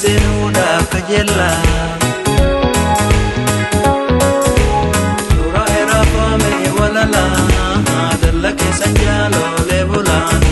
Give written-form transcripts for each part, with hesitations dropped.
senuudha kajella Dura erafame walala Dalla keessan jaaloolee bulaan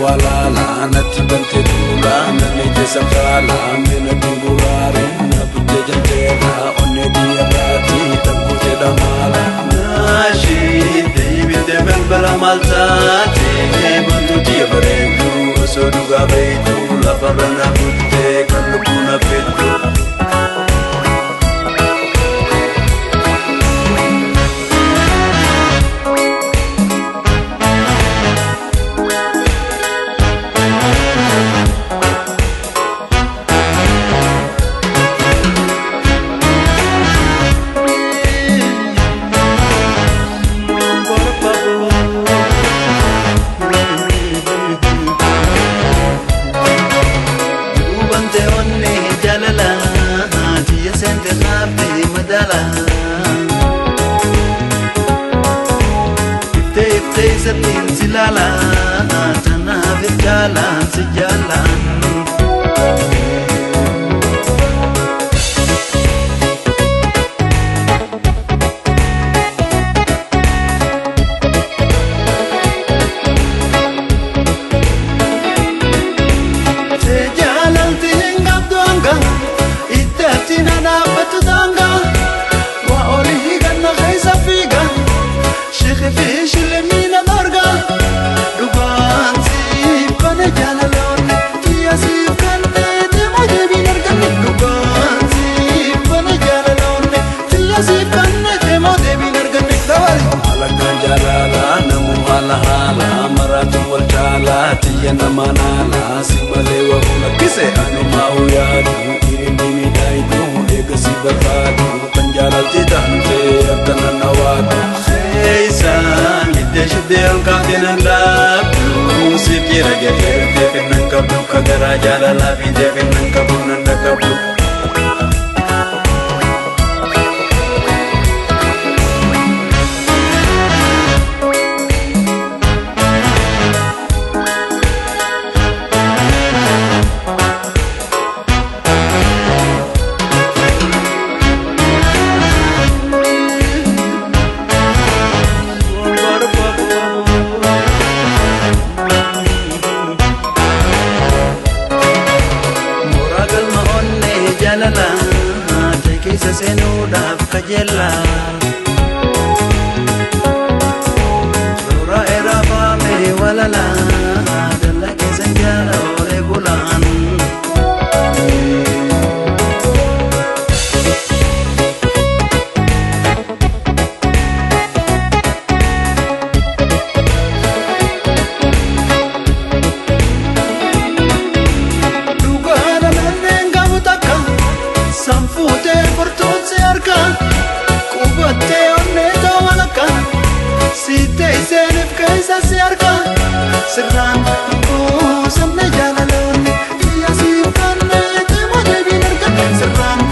Walala natti bante dula namni jesa kala mena dingurare na bute jantera onne diarati tabbute damala nashi deebite balbala maltaate bantu diabreedu sodu gabeedu la farana butte kalbuna fetu Satin silala tanah berjalan sejalan sejalan tinggap doangga itatin ada batu tangga wa orihi ganna khaisa figa shekh fish lemina Tiyana manala simale wa kise anu mau yadu ini daidu ega si berpadu penjara tidante akana nawadu seisan ide shudel katenan labu sikira gere tekenan kabdu kagara jala labi tekenan kabdu nanda kabdu Tekisa senuudha kajella Dura erafame walala Dalla keessan jaaloolee bulaan Serang samne jalalon dia simpanne temo debinerkan serang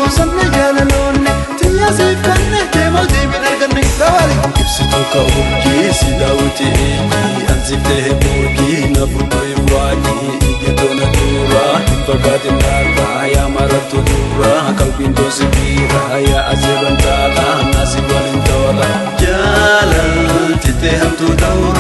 samne jalalon dia simpanne temo debinerkan dawali kipsitu kau kisi dauti anzifte burgi nafurto imwagi gedona dura infagatin narba ya maratu dura kalbinto sibira ya aziran tala nasi walintola jalan tite hamtu daura